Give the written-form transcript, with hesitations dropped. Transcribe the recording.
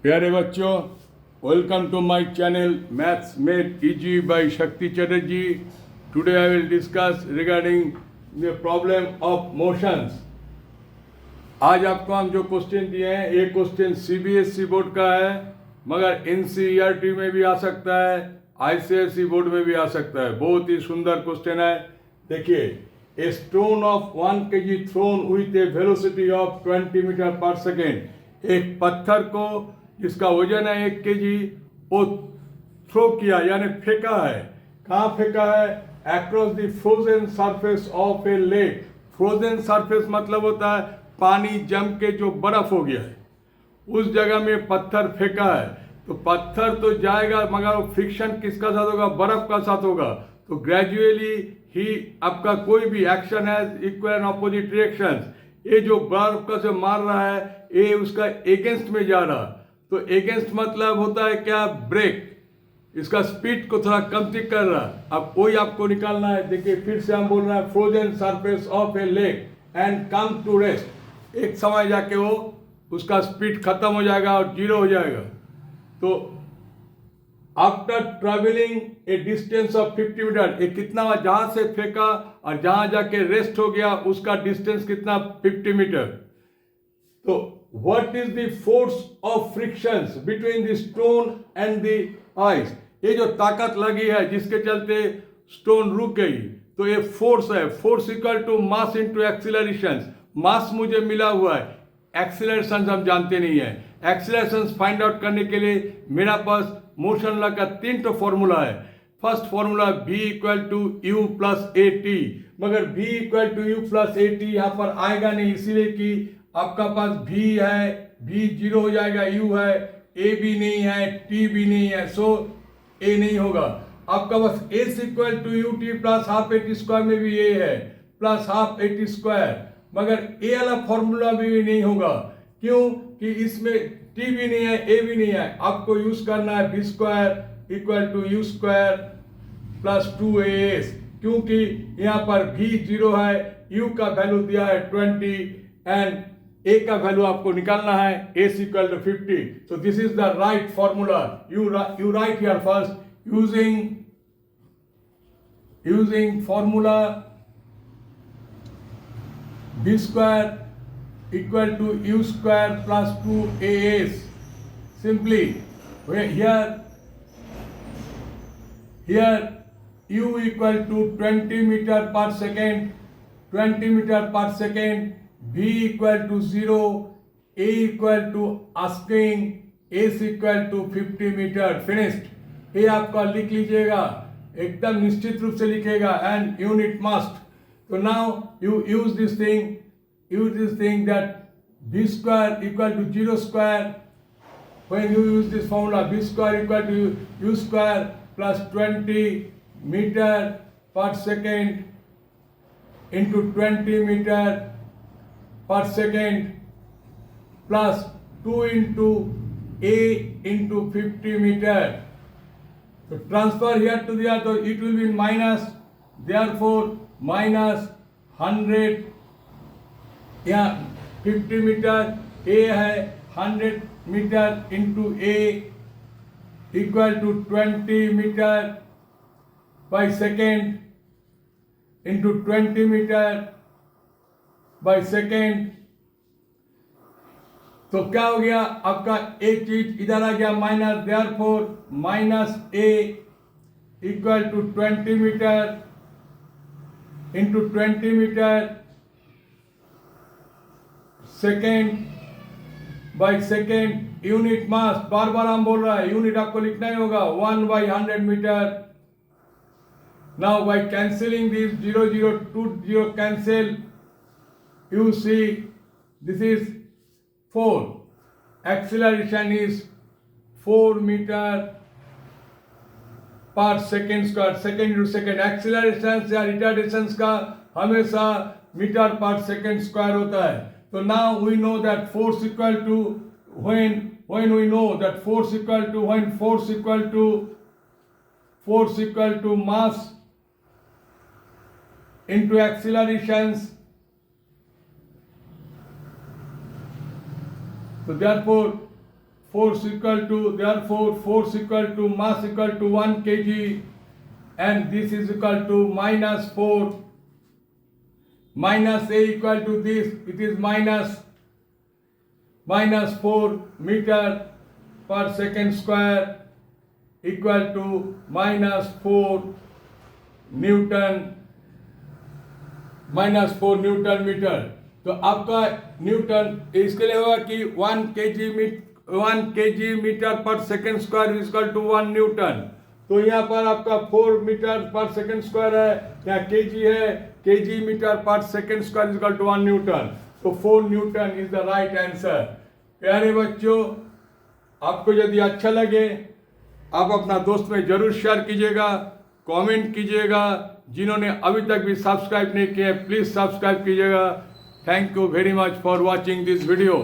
प्यारे बच्चों, welcome to my channel maths made easy by Shakti Chatterjee. Today I will discuss regarding the problem of motions. आज आपको हम जो क्वेश्चन दिए हैं, ये क्वेश्चन सीबीएसई बोर्ड का है, मगर एनसीईआरटी में भी आ सकता है, आईसीएसई बोर्ड में भी आ सकता है. बहुत ही सुंदर क्वेश्चन है. देखिए, a stone of 1 kg thrown with a velocity of 20 meter per second. एक पत्थर को जिसका वजन है 1 kg वो थ्रो किया यानी फेंका है. कहाँ फेंका है? Across the frozen surface of a lake. Frozen surface मतलब होता है पानी जम के जो बर्फ हो गया है, उस जगह में पत्थर फेंका है. तो पत्थर तो जाएगा, मगर वो फ्रिक्शन किसका साथ होगा? बर्फ का साथ होगा. तो ग्रेजुअली ही आपका कोई भी एक्शन है इक्वल एंड अपोजिट रिएक्शंस. ये जो बर्फ का से मार रहा है, ये उसका एगेंस्ट में जा रहा. तो एगेंस्ट मतलब होता है क्या? ब्रेक. इसका स्पीड को थोड़ा कम कर रहा. अब वही आपको निकालना है. देखिए, फिर से हम बोल रहे हैं frozen surface of a lake and come to rest. एक समय जाके वो उसका स्पीड खत्म हो जाएगा और जीरो हो जाएगा. तो after travelling a distance of 50 meter, ये कितना जहां से फेंका और जहां जाके रेस्ट हो गया उसका डिस्टेंस कितना? 50 मीटर. तो what is the force of frictions between the stone and the ice. ये जो ताकत लगी है जिसके चलते स्टोन रुक गई, तो ये फोर्स है. Force equal to mass into acceleration. Mass मुझे मिला हुआ है, एक्सीलरेशन हम जानते नहीं है. एक्सीलरेशन फाइंड आउट करने के लिए मेरा पास मोशन लॉ का 3 फॉर्मूला है. First formula v equal to u plus a t, मगर v equal to u plus a t यहाँ पर आएगा नहीं, इसीलिए कि आपका पास v है, v जीरो हो जाएगा, u है, a भी नहीं है, t भी नहीं है, सो a नहीं होगा. आपका बस s equal to u t plus half a t square में भी a है, plus half a t square, मगर a वाला फॉर्मूला भी नहीं होगा. क्यों? कि इसमें t भी नहीं है, a भी नहीं है. आपको यूज करना है b square equal to u square plus 2as, क्योंकि यहाँ पर v जीरो है, u का वैल्यू दिया है 20 एंड a का वैल्यू आपको निकालना है s equal to 50. So this is the right formula. You write here first using formula b square equal to u square plus 2as. Simply here u equal to 20 meter per second, 20 meter per second, v equal to 0, a equal to asking, s equal to 50 meter. Finished. ये आपका लिख लीजिएगा, एकदम निश्चित रूप से लिखेगा. And unit must. So now you use this thing that b square equal to 0 square. When you use this formula, b square equal to u square plus 20 meter per second into 20 meter per second plus 2 into a into 50 meter. So transfer here to there, so it will be minus, therefore minus 100, या 50 metre, a है 100 meter into a equal to 20 meter by second into 20 meter by second. तो क्या हो गया? आपका एक चीज इधर आ गया minus, therefore minus a equal to 20 metre into 20 metre second by second. Unit mass, बार बार हम बोल रहा है, यूनिट आपको लिखना ही होगा 1 by 100 meter. Now by cancelling this 0 0 2 0 cancel, you see this is 4. Acceleration is 4 meter per second square. Second into second. Acceleration या रिटार्डेशन का हमेशा मीटर पर सेकेंड स्क्वायर होता है. तो now we know that force equal to when we know that force equal to mass into accelerations. So therefore force equal to, therefore force equal to mass equal to 1 kg, and this is equal to minus 4, minus A equal to this, it is minus 4 meter per second square equal to minus 4 newton meter. तो आपका newton इसके लिए होगा कि 1 kg meter per second square equal to 1 newton. तो यहाँ पर आपका 4 मीटर पर सेकेंड स्क्वायर है, यहाँ kg है, kg meter per second square equal to 1 newton. तो 4 newton is the right answer. प्यारे बच्चों, आपको यदि अच्छा लगे आप अपना दोस्त में जरूर शेयर कीजिएगा, कमेंट कीजिएगा। जिन्होंने अभी तक भी सब्सक्राइब नहीं किए प्लीज़ सब्सक्राइब कीजिएगा। Thank you very much for watching this video.